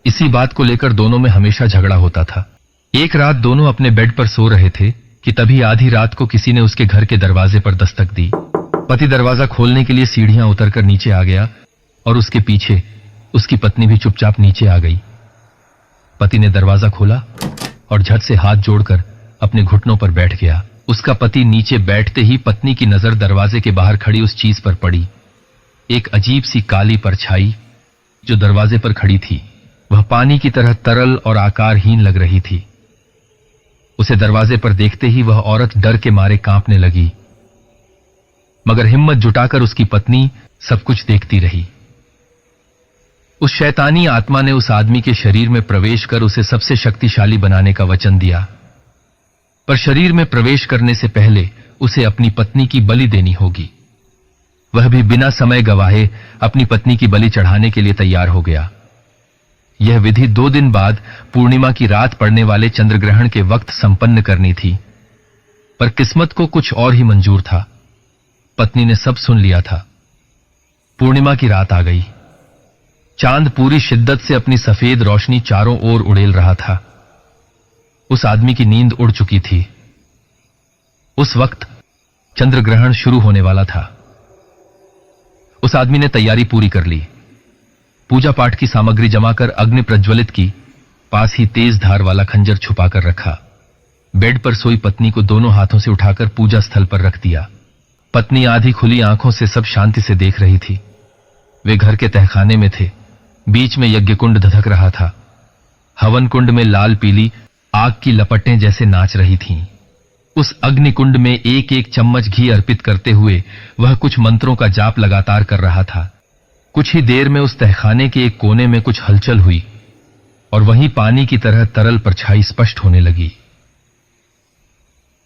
इसी बात को लेकर दोनों में हमेशा झगड़ा होता था। एक रात दोनों अपने बेड पर सो रहे थे कि तभी आधी रात को किसी ने उसके घर के दरवाजे पर दस्तक दी। पति दरवाजा खोलने के लिए सीढ़ियां उतरकर नीचे आ गया और उसके पीछे उसकी पत्नी भी चुपचाप नीचे आ गई। पति ने दरवाजा खोला और झट से हाथ जोड़कर अपने घुटनों पर बैठ गया। उसका पति नीचे बैठते ही पत्नी की नजर दरवाजे के बाहर खड़ी उस चीज पर पड़ी। एक अजीब सी काली परछाई जो दरवाजे पर खड़ी थी वह पानी की तरह तरल और आकारहीन लग रही थी। उसे दरवाजे पर देखते ही वह औरत डर के मारे कांपने लगी, मगर हिम्मत जुटाकर उसकी पत्नी सब कुछ देखती रही। उस शैतानी आत्मा ने उस आदमी के शरीर में प्रवेश कर उसे सबसे शक्तिशाली बनाने का वचन दिया, पर शरीर में प्रवेश करने से पहले उसे अपनी पत्नी की बलि देनी होगी। वह भी बिना समय गवाए अपनी पत्नी की बलि चढ़ाने के लिए तैयार हो गया। यह विधि 2 दिन बाद पूर्णिमा की रात पड़ने वाले चंद्रग्रहण के वक्त संपन्न करनी थी, पर किस्मत को कुछ और ही मंजूर था। पत्नी ने सब सुन लिया था। पूर्णिमा की रात आ गई। चांद पूरी शिद्दत से अपनी सफेद रोशनी चारों ओर उड़ेल रहा था। उस आदमी की नींद उड़ चुकी थी। उस वक्त चंद्रग्रहण शुरू होने वाला था। उस आदमी ने तैयारी पूरी कर ली। पूजा पाठ की सामग्री जमा कर अग्नि प्रज्वलित की, पास ही तेज धार वाला खंजर छुपाकर रखा। बेड पर सोई पत्नी को दोनों हाथों से उठाकर पूजा स्थल पर रख दिया। पत्नी आधी खुली आंखों से सब शांति से देख रही थी। वे घर के तहखाने में थे। बीच में यज्ञ कुंड धधक रहा था। हवन कुंड में लाल पीली आग की लपटें जैसे नाच रही थीं। उस अग्नि कुंड में एक एक चम्मच घी अर्पित करते हुए वह कुछ मंत्रों का जाप लगातार कर रहा था। कुछ ही देर में उस तहखाने के एक कोने में कुछ हलचल हुई और वहीं पानी की तरह तरल परछाई स्पष्ट होने लगी।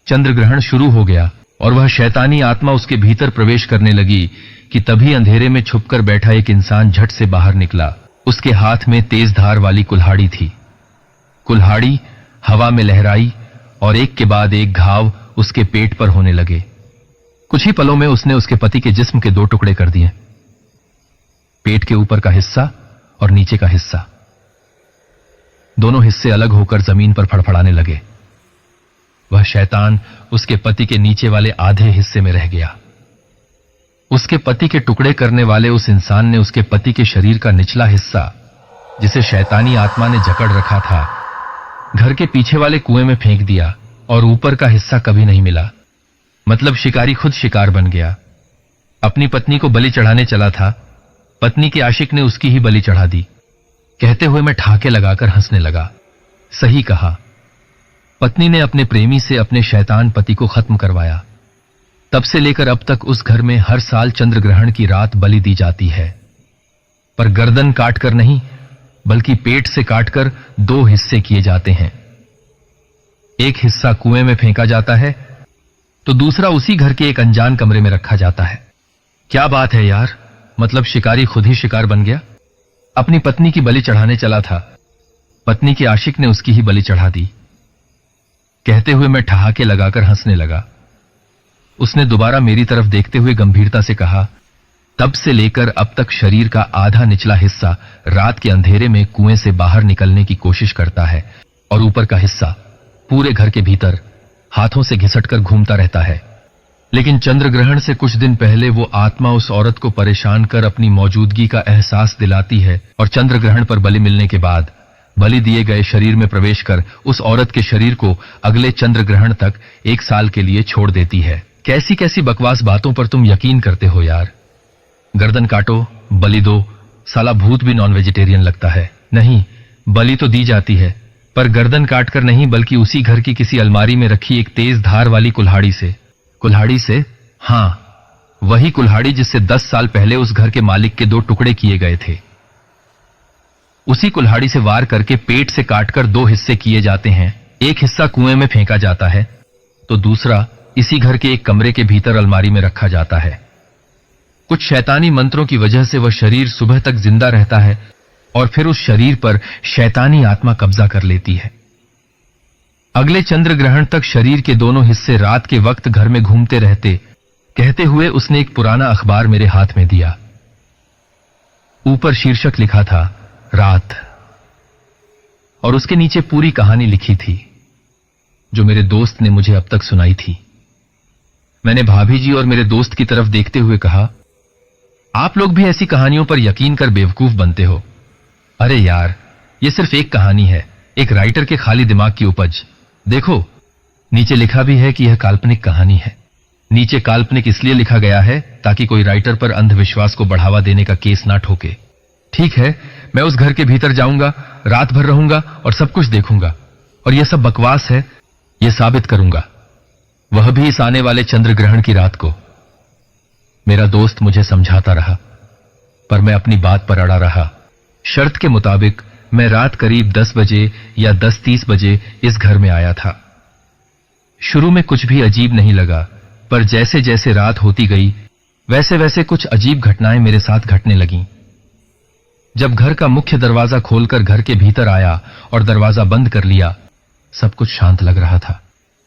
चंद्रग्रहण शुरू हो गया और वह शैतानी आत्मा उसके भीतर प्रवेश करने लगी कि तभी अंधेरे में छुपकर बैठा एक इंसान झट से बाहर निकला। उसके हाथ में तेज धार वाली कुल्हाड़ी थी। कुल्हाड़ी हवा में लहराई और एक के बाद एक घाव उसके पेट पर होने लगे। कुछ ही पलों में उसने उसके पति के जिस्म के 2 टुकड़े कर दिए, पेट के ऊपर का हिस्सा और नीचे का हिस्सा। दोनों हिस्से अलग होकर जमीन पर फड़फड़ाने लगे। वह शैतान उसके पति के नीचे वाले आधे हिस्से में रह गया। उसके पति के टुकड़े करने वाले उस इंसान ने उसके पति के शरीर का निचला हिस्सा, जिसे शैतानी आत्मा ने जकड़ रखा था, घर के पीछे वाले कुएं में फेंक दिया और ऊपर का हिस्सा कभी नहीं मिला। मतलब शिकारी खुद शिकार बन गया। अपनी पत्नी को बलि चढ़ाने चला था, पत्नी के आशिक ने उसकी ही बलि चढ़ा दी। कहते हुए मैं ठहाके लगाकर हंसने लगा। सही कहा, पत्नी ने अपने प्रेमी से अपने शैतान पति को खत्म करवाया। तब से लेकर अब तक उस घर में हर साल चंद्रग्रहण की रात बलि दी जाती है, पर गर्दन काटकर नहीं बल्कि पेट से काटकर 2 हिस्से किए जाते हैं। एक हिस्सा कुएं में फेंका जाता है तो दूसरा उसी घर के एक अनजान कमरे में रखा जाता है। क्या बात है यार, मतलब शिकारी खुद ही शिकार बन गया। अपनी पत्नी की बलि चढ़ाने चला था, पत्नी के आशिक ने उसकी ही बलि चढ़ा दी। कहते हुए मैं ठहाके लगाकर हंसने लगा। उसने दोबारा मेरी तरफ देखते हुए गंभीरता से कहा, तब से लेकर अब तक शरीर का आधा निचला हिस्सा रात के अंधेरे में कुएं से बाहर निकलने की कोशिश करता है और ऊपर का हिस्सा पूरे घर के भीतर हाथों से घिसटकर घूमता रहता है। लेकिन चंद्र ग्रहण से कुछ दिन पहले वो आत्मा उस औरत को परेशान कर अपनी मौजूदगी का एहसास दिलाती है और चंद्र ग्रहण पर बलि मिलने के बाद बलि दिए गए शरीर में प्रवेश कर उस औरत के शरीर को अगले चंद्र ग्रहण तक 1 साल के लिए छोड़ देती है। कैसी कैसी बकवास बातों पर तुम यकीन करते हो यार। गर्दन काटो, बलि दो, साला भूत भी नॉन वेजिटेरियन लगता है। नहीं, बलि तो दी जाती है, पर गर्दन काटकर नहीं, बल्कि उसी घर की किसी अलमारी में रखी एक तेज धार वाली कुल्हाड़ी से। कुल्हाड़ी से? हां, वही कुल्हाड़ी जिससे 10 साल पहले उस घर के मालिक के 2 टुकड़े किए गए थे। उसी कुल्हाड़ी से वार करके पेट से काटकर 2 हिस्से किए जाते हैं। एक हिस्सा कुएं में फेंका जाता है तो दूसरा इसी घर के एक कमरे के भीतर अलमारी में रखा जाता है। कुछ शैतानी मंत्रों की वजह से वह शरीर सुबह तक जिंदा रहता है और फिर उस शरीर पर शैतानी आत्मा कब्जा कर लेती है। अगले चंद्र ग्रहण तक शरीर के दोनों हिस्से रात के वक्त घर में घूमते रहते। कहते हुए उसने एक पुराना अखबार मेरे हाथ में दिया। ऊपर शीर्षक लिखा था, रात, और उसके नीचे पूरी कहानी लिखी थी जो मेरे दोस्त ने मुझे अब तक सुनाई थी। मैंने भाभी जी और मेरे दोस्त की तरफ देखते हुए कहा, आप लोग भी ऐसी कहानियों पर यकीन कर बेवकूफ बनते हो। अरे यार, ये सिर्फ एक कहानी है, एक राइटर के खाली दिमाग की उपज। देखो, नीचे लिखा भी है कि यह काल्पनिक कहानी है। नीचे काल्पनिक इसलिए लिखा गया है ताकि कोई राइटर पर अंधविश्वास को बढ़ावा देने का केस ना ठोके। ठीक है, मैं उस घर के भीतर जाऊंगा, रात भर रहूंगा और सब कुछ देखूंगा, और यह सब बकवास है यह साबित करूंगा, वह भी इस आने वाले चंद्र ग्रहण की रात को। मेरा दोस्त मुझे समझाता रहा, पर मैं अपनी बात पर अड़ा रहा। शर्त के मुताबिक मैं रात करीब 10 बजे या 10:30 बजे इस घर में आया था। शुरू में कुछ भी अजीब नहीं लगा, पर जैसे जैसे रात होती गई वैसे वैसे कुछ अजीब घटनाएं मेरे साथ घटने लगीं। जब घर का मुख्य दरवाजा खोलकर घर के भीतर आया और दरवाजा बंद कर लिया, सब कुछ शांत लग रहा था।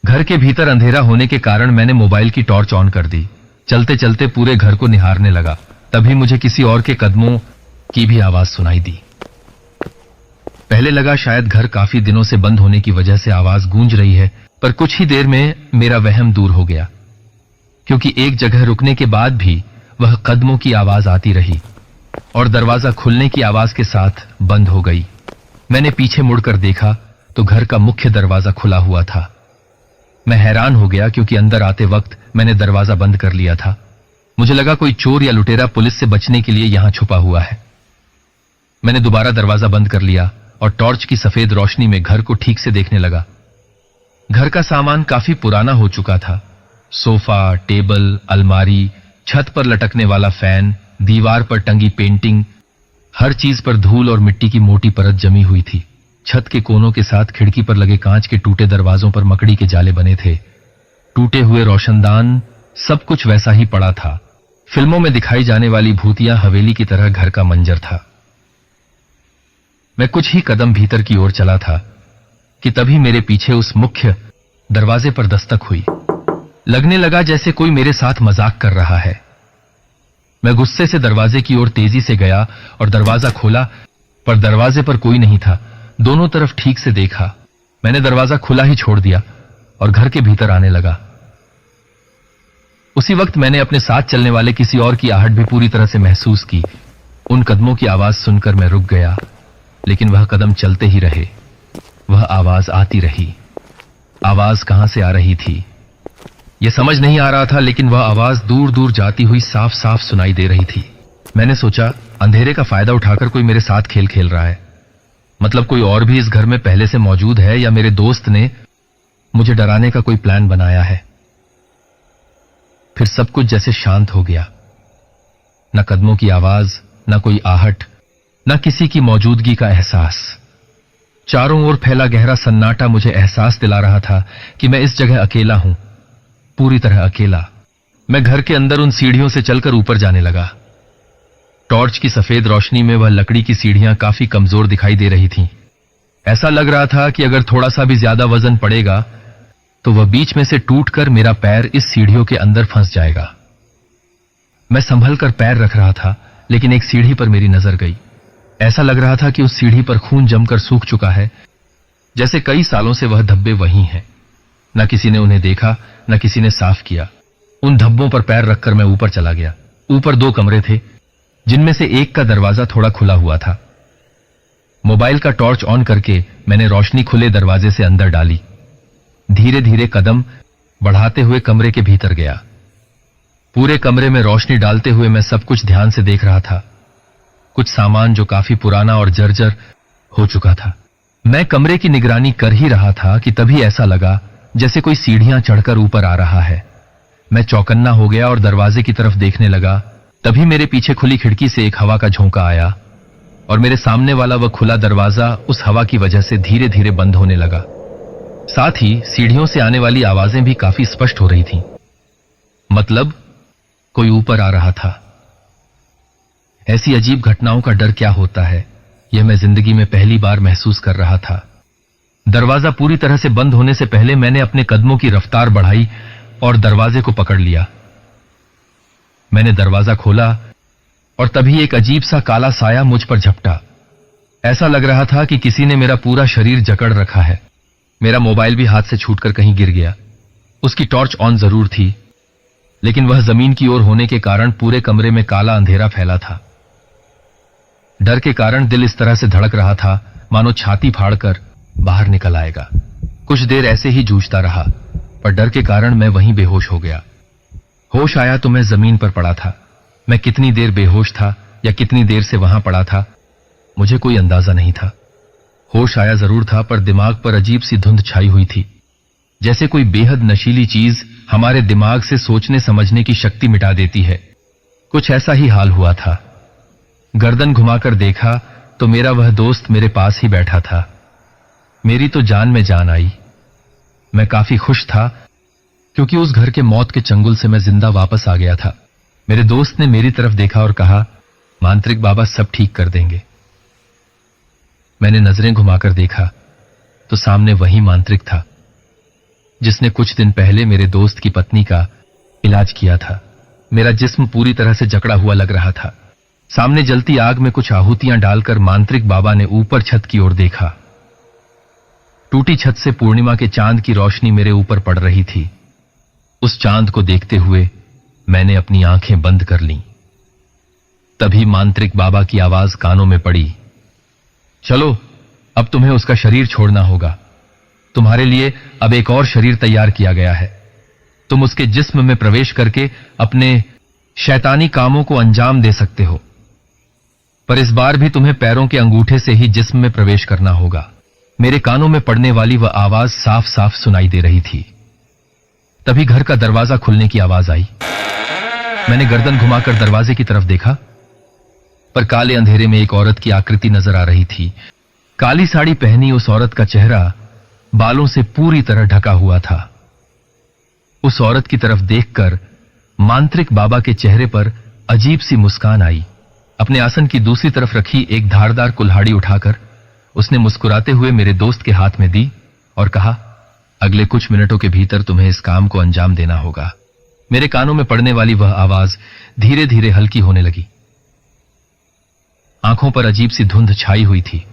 घर के भीतर अंधेरा होने के कारण मैंने मोबाइल की टॉर्च ऑन कर दी। चलते चलते पूरे घर को निहारने लगा। तभी मुझे किसी और के कदमों की भी आवाज सुनाई दी। पहले लगा शायद घर काफी दिनों से बंद होने की वजह से आवाज गूंज रही है, पर कुछ ही देर में मेरा वहम दूर हो गया, क्योंकि एक जगह रुकने के बाद भी वह कदमों की आवाज आती रही और दरवाजा खुलने की आवाज के साथ बंद हो गई। मैंने पीछे मुड़कर देखा तो घर का मुख्य दरवाजा खुला हुआ था। मैं हैरान हो गया क्योंकि अंदर आते वक्त मैंने दरवाजा बंद कर लिया था। मुझे लगा कोई चोर या लुटेरा पुलिस से बचने के लिए यहां छुपा हुआ है। मैंने दोबारा दरवाजा बंद कर लिया और टॉर्च की सफेद रोशनी में घर को ठीक से देखने लगा। घर का सामान काफी पुराना हो चुका था। सोफा, टेबल, अलमारी, छत पर लटकने वाला फैन, दीवार पर टंगी पेंटिंग, हर चीज पर धूल और मिट्टी की मोटी परत जमी हुई थी। छत के कोनों के साथ खिड़की पर लगे कांच के टूटे दरवाजों पर मकड़ी के जाले बने थे। टूटे हुए रोशनदान, सब कुछ वैसा ही पड़ा था। फिल्मों में दिखाई जाने वाली भूतिया हवेली की तरह घर का मंजर था। मैं कुछ ही कदम भीतर की ओर चला था कि तभी मेरे पीछे उस मुख्य दरवाजे पर दस्तक हुई। लगने लगा जैसे कोई मेरे साथ मजाक कर रहा है। मैं गुस्से से दरवाजे की ओर तेजी से गया और दरवाजा खोला, पर दरवाजे पर कोई नहीं था। दोनों तरफ ठीक से देखा। मैंने दरवाजा खुला ही छोड़ दिया और घर के भीतर आने लगा। उसी वक्त मैंने अपने साथ चलने वाले किसी और की आहट भी पूरी तरह से महसूस की। उन कदमों की आवाज सुनकर मैं रुक गया, लेकिन वह कदम चलते ही रहे। वह आवाज आती रही। आवाज कहां से आ रही थी यह समझ नहीं आ रहा था, लेकिन वह आवाज दूर दूर जाती हुई साफ साफ सुनाई दे रही थी। मैंने सोचा अंधेरे का फायदा उठाकर कोई मेरे साथ खेल खेल रहा है। मतलब कोई और भी इस घर में पहले से मौजूद है या मेरे दोस्त ने मुझे डराने का कोई प्लान बनाया है। फिर सब कुछ जैसे शांत हो गया। न कदमों की आवाज, न कोई आहट, न किसी की मौजूदगी का एहसास। चारों ओर फैला गहरा सन्नाटा मुझे एहसास दिला रहा था कि मैं इस जगह अकेला हूं, पूरी तरह अकेला। मैं घर के अंदर उन सीढ़ियों से चलकर ऊपर जाने लगा। टॉर्च की सफेद रोशनी में वह लकड़ी की सीढ़ियां काफी कमजोर दिखाई दे रही थीं। ऐसा लग रहा था कि अगर थोड़ा सा भी ज्यादा वजन पड़ेगा तो वह बीच में से टूटकर मेरा पैर इस सीढ़ियों के अंदर फंस जाएगा। मैं संभल कर पैर रख रहा था, लेकिन एक सीढ़ी पर मेरी नजर गई। ऐसा लग रहा था कि उस सीढ़ी पर खून जमकर सूख चुका है, जैसे कई सालों से वह धब्बे वहीं हैं। न किसी ने उन्हें देखा, न किसी ने साफ किया। उन धब्बों पर पैर रखकर मैं ऊपर चला गया। ऊपर 2 कमरे थे, जिनमें से एक का दरवाजा थोड़ा खुला हुआ था। मोबाइल का टॉर्च ऑन करके मैंने रोशनी खुले दरवाजे से अंदर डाली। धीरे धीरे कदम बढ़ाते हुए कमरे के भीतर गया। पूरे कमरे में रोशनी डालते हुए मैं सब कुछ ध्यान से देख रहा था। कुछ सामान जो काफी पुराना और जर्जर हो चुका था। मैं कमरे की निगरानी कर ही रहा था कि तभी ऐसा लगा जैसे कोई सीढ़ियां चढ़कर ऊपर आ रहा है। मैं चौकन्ना हो गया और दरवाजे की तरफ देखने लगा। तभी मेरे पीछे खुली खिड़की से एक हवा का झोंका आया और मेरे सामने वाला वह खुला दरवाजा उस हवा की वजह से धीरे धीरे बंद होने लगा। साथ ही सीढ़ियों से आने वाली आवाजें भी काफी स्पष्ट हो रही थीं। मतलब कोई ऊपर आ रहा था। ऐसी अजीब घटनाओं का डर क्या होता है, यह मैं जिंदगी में पहली बार महसूस कर रहा था। दरवाजा पूरी तरह से बंद होने से पहले मैंने अपने कदमों की रफ्तार बढ़ाई और दरवाजे को पकड़ लिया। मैंने दरवाजा खोला और तभी एक अजीब सा काला साया मुझ पर झपटा। ऐसा लग रहा था कि किसी ने मेरा पूरा शरीर जकड़ रखा है। मेरा मोबाइल भी हाथ से छूटकर कहीं गिर गया। उसकी टॉर्च ऑन जरूर थी, लेकिन वह जमीन की ओर होने के कारण पूरे कमरे में काला अंधेरा फैला था। डर के कारण दिल इस तरह से धड़क रहा था मानो छाती फाड़कर बाहर निकल आएगा। कुछ देर ऐसे ही जूझता रहा, पर डर के कारण मैं वहीं बेहोश हो गया। होश आया तो मैं जमीन पर पड़ा था। मैं कितनी देर बेहोश था या कितनी देर से वहां पड़ा था, मुझे कोई अंदाजा नहीं था। होश आया जरूर था, पर दिमाग पर अजीब सी धुंध छाई हुई थी, जैसे कोई बेहद नशीली चीज हमारे दिमाग से सोचने समझने की शक्ति मिटा देती है। कुछ ऐसा ही हाल हुआ था। गर्दन घुमाकर देखा तो मेरा वह दोस्त मेरे पास ही बैठा था। मेरी तो जान में जान आई। मैं काफी खुश था क्योंकि उस घर के मौत के चंगुल से मैं जिंदा वापस आ गया था। मेरे दोस्त ने मेरी तरफ देखा और कहा, मांत्रिक बाबा सब ठीक कर देंगे। मैंने नजरें घुमाकर देखा तो सामने वही मांत्रिक था जिसने कुछ दिन पहले मेरे दोस्त की पत्नी का इलाज किया था। मेरा जिस्म पूरी तरह से जकड़ा हुआ लग रहा था। सामने जलती आग में कुछ आहुतियां डालकर मांत्रिक बाबा ने ऊपर छत की ओर देखा। टूटी छत से पूर्णिमा के चांद की रोशनी मेरे ऊपर पड़ रही थी। उस चांद को देखते हुए मैंने अपनी आंखें बंद कर लीं। तभी मांत्रिक बाबा की आवाज कानों में पड़ी, चलो अब तुम्हें उसका शरीर छोड़ना होगा। तुम्हारे लिए अब एक और शरीर तैयार किया गया है। तुम उसके जिस्म में प्रवेश करके अपने शैतानी कामों को अंजाम दे सकते हो, पर इस बार भी तुम्हें पैरों के अंगूठे से ही जिस्म में प्रवेश करना होगा। मेरे कानों में पड़ने वाली वह आवाज साफ साफ सुनाई दे रही थी। तभी घर का दरवाजा खुलने की आवाज आई। मैंने गर्दन घुमाकर दरवाजे की तरफ देखा, पर काले अंधेरे में एक औरत की आकृति नजर आ रही थी। काली साड़ी पहनी उस औरत का चेहरा बालों से पूरी तरह ढका हुआ था। उस औरत की तरफ देखकर मांत्रिक बाबा के चेहरे पर अजीब सी मुस्कान आई। अपने आसन की दूसरी तरफ रखी एक धारदार कुल्हाड़ी उठाकर उसने मुस्कुराते हुए मेरे दोस्त के हाथ में दी और कहा, अगले कुछ मिनटों के भीतर तुम्हें इस काम को अंजाम देना होगा। मेरे कानों में पड़ने वाली वह आवाज धीरे धीरे हल्की होने लगी। आंखों पर अजीब सी धुंध छाई हुई थी।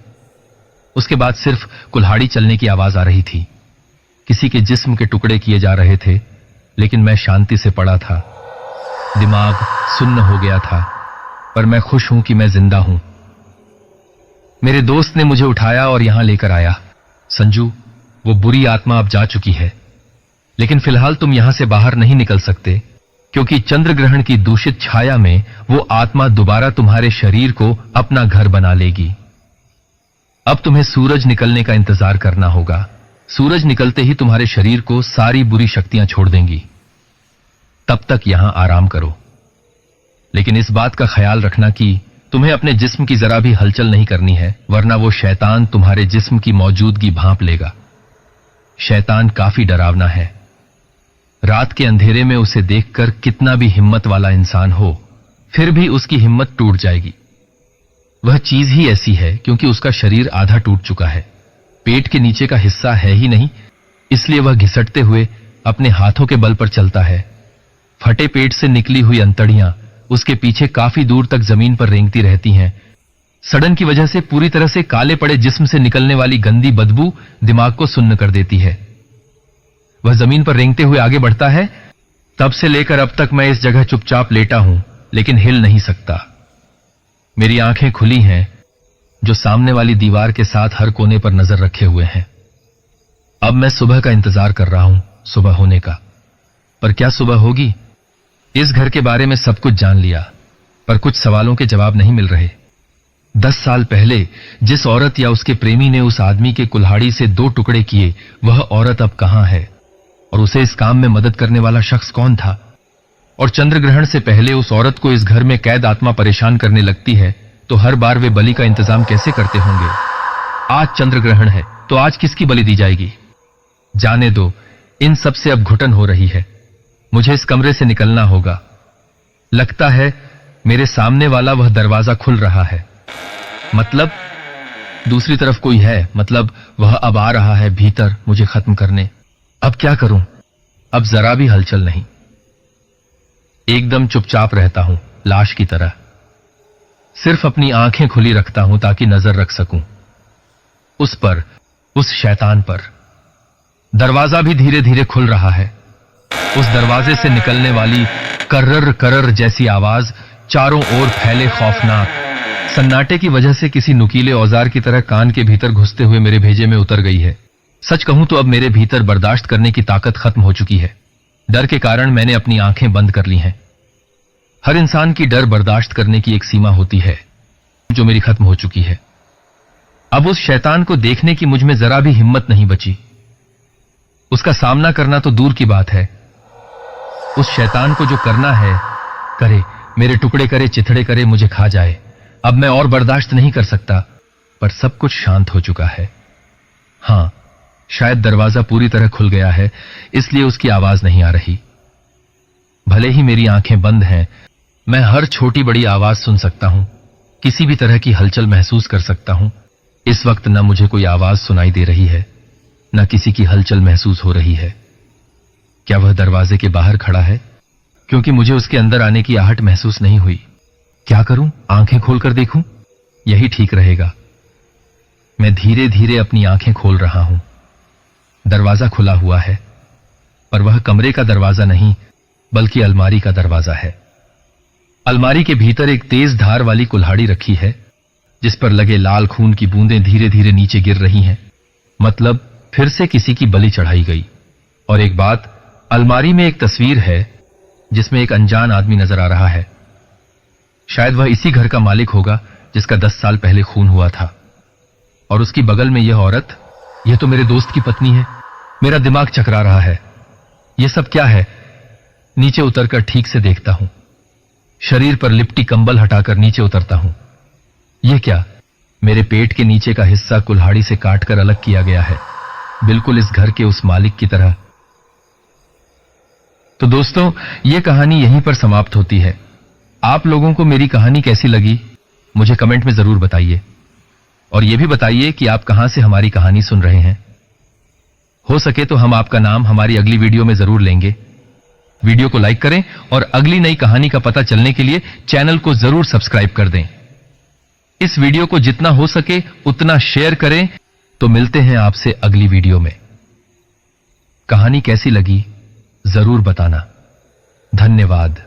उसके बाद सिर्फ कुल्हाड़ी चलने की आवाज आ रही थी। किसी के जिस्म के टुकड़े किए जा रहे थे, लेकिन मैं शांति से पड़ा था। दिमाग सुन्न हो गया था, पर मैं खुश हूं कि मैं जिंदा हूं। मेरे दोस्त ने मुझे उठाया और यहां लेकर आया। संजू, वो बुरी आत्मा अब जा चुकी है, लेकिन फिलहाल तुम यहां से बाहर नहीं निकल सकते, क्योंकि चंद्र ग्रहण की दूषित छाया में वो आत्मा दोबारा तुम्हारे शरीर को अपना घर बना लेगी। अब तुम्हें सूरज निकलने का इंतजार करना होगा। सूरज निकलते ही तुम्हारे शरीर को सारी बुरी शक्तियां छोड़ देंगी। तब तक यहां आराम करो, लेकिन इस बात का ख्याल रखना कि तुम्हें अपने जिस्म की जरा भी हलचल नहीं करनी है, वरना वो शैतान तुम्हारे जिस्म की मौजूदगी भांप लेगा। शैतान काफी डरावना है। रात के अंधेरे में उसे देखकर कितना भी हिम्मत वाला इंसान हो, फिर भी उसकी हिम्मत टूट जाएगी। वह चीज ही ऐसी है क्योंकि उसका शरीर आधा टूट चुका है, पेट के नीचे का हिस्सा है ही नहीं, इसलिए वह घिसटते हुए अपने हाथों के बल पर चलता है। फटे पेट से निकली हुई अंतड़ियां उसके पीछे काफी दूर तक जमीन पर रेंगती रहती हैं। सड़न की वजह से पूरी तरह से काले पड़े जिस्म से निकलने वाली गंदी बदबू दिमाग को सुन्न कर देती है। वह जमीन पर रेंगते हुए आगे बढ़ता है। तब से लेकर अब तक मैं इस जगह चुपचाप लेटा हूं, लेकिन हिल नहीं सकता। मेरी आंखें खुली हैं, जो सामने वाली दीवार के साथ हर कोने पर नजर रखे हुए हैं। अब मैं सुबह का इंतजार कर रहा हूं, सुबह होने का। पर क्या सुबह होगी? इस घर के बारे में सब कुछ जान लिया, पर कुछ सवालों के जवाब नहीं मिल रहे। 10 साल पहले जिस औरत या उसके प्रेमी ने उस आदमी के कुल्हाड़ी से 2 टुकड़े किए, वह औरत अब कहां है? और उसे इस काम में मदद करने वाला शख्स कौन था? और चंद्र ग्रहण से पहले उस औरत को इस घर में कैद आत्मा परेशान करने लगती है, तो हर बार वे बलि का इंतजाम कैसे करते होंगे? आज चंद्र ग्रहण है, तो आज किसकी बलि दी जाएगी? जाने दो, इन सब से अब घुटन हो रही है। मुझे इस कमरे से निकलना होगा। लगता है मेरे सामने वाला वह दरवाजा खुल रहा है, मतलब दूसरी तरफ कोई है, मतलब वह अब आ रहा है भीतर मुझे खत्म करने। अब क्या करूं? अब जरा भी हलचल नहीं, एकदम चुपचाप रहता हूं, लाश की तरह। सिर्फ अपनी आंखें खुली रखता हूं ताकि नजर रख सकूं उस पर, उस शैतान पर। दरवाजा भी धीरे धीरे खुल रहा है। उस दरवाजे से निकलने वाली कर्रर कर्रर जैसी आवाज चारों ओर फैले खौफनाक सन्नाटे की वजह से किसी नुकीले औजार की तरह कान के भीतर घुसते हुए मेरे भेजे में उतर गई है। सच कहूं तो अब मेरे भीतर बर्दाश्त करने की ताकत खत्म हो चुकी है। डर के कारण मैंने अपनी आंखें बंद कर ली हैं। हर इंसान की डर बर्दाश्त करने की एक सीमा होती है, जो मेरी खत्म हो चुकी है। अब उस शैतान को देखने की मुझ में जरा भी हिम्मत नहीं बची। उसका सामना करना तो दूर की बात है। उस शैतान को जो करना है करे, मेरे टुकड़े करे, चिथड़े करे, मुझे खा जाए। अब मैं और बर्दाश्त नहीं कर सकता। पर सब कुछ शांत हो चुका है। हां, शायद दरवाजा पूरी तरह खुल गया है, इसलिए उसकी आवाज नहीं आ रही। भले ही मेरी आंखें बंद हैं, मैं हर छोटी बड़ी आवाज सुन सकता हूं, किसी भी तरह की हलचल महसूस कर सकता हूं। इस वक्त न मुझे कोई आवाज सुनाई दे रही है, न किसी की हलचल महसूस हो रही है। क्या वह दरवाजे के बाहर खड़ा है? क्योंकि मुझे उसके अंदर आने की आहट महसूस नहीं हुई। क्या करूं? आंखें खोलकर देखूं? यही ठीक रहेगा। मैं धीरे धीरे अपनी आंखें खोल रहा हूं। दरवाजा खुला हुआ है, पर वह कमरे का दरवाजा नहीं, बल्कि अलमारी का दरवाजा है। अलमारी के भीतर एक तेज धार वाली कुल्हाड़ी रखी है, जिस पर लगे लाल खून की बूंदें धीरे धीरे नीचे गिर रही हैं। मतलब फिर से किसी की बलि चढ़ाई गई। और एक बात, अलमारी में एक तस्वीर है जिसमें एक अनजान आदमी नजर आ रहा है। शायद वह इसी घर का मालिक होगा जिसका 10 साल पहले खून हुआ था। और उसकी बगल में यह औरत, यह तो मेरे दोस्त की पत्नी है। मेरा दिमाग चकरा रहा है। यह सब क्या है? नीचे उतरकर ठीक से देखता हूं। शरीर पर लिपटी कंबल हटाकर नीचे उतरता हूं। यह क्या? मेरे पेट के नीचे का हिस्सा कुल्हाड़ी से काटकर अलग किया गया है, बिल्कुल इस घर के उस मालिक की तरह। तो दोस्तों, यह कहानी यहीं पर समाप्त होती है। आप लोगों को मेरी कहानी कैसी लगी, मुझे कमेंट में जरूर बताइए। और यह भी बताइए कि आप कहां से हमारी कहानी सुन रहे हैं। हो सके तो हम आपका नाम हमारी अगली वीडियो में जरूर लेंगे। वीडियो को लाइक करें और अगली नई कहानी का पता चलने के लिए चैनल को जरूर सब्सक्राइब कर दें। इस वीडियो को जितना हो सके उतना शेयर करें। तो मिलते हैं आपसे अगली वीडियो में। कहानी कैसी लगी जरूर बताना। धन्यवाद।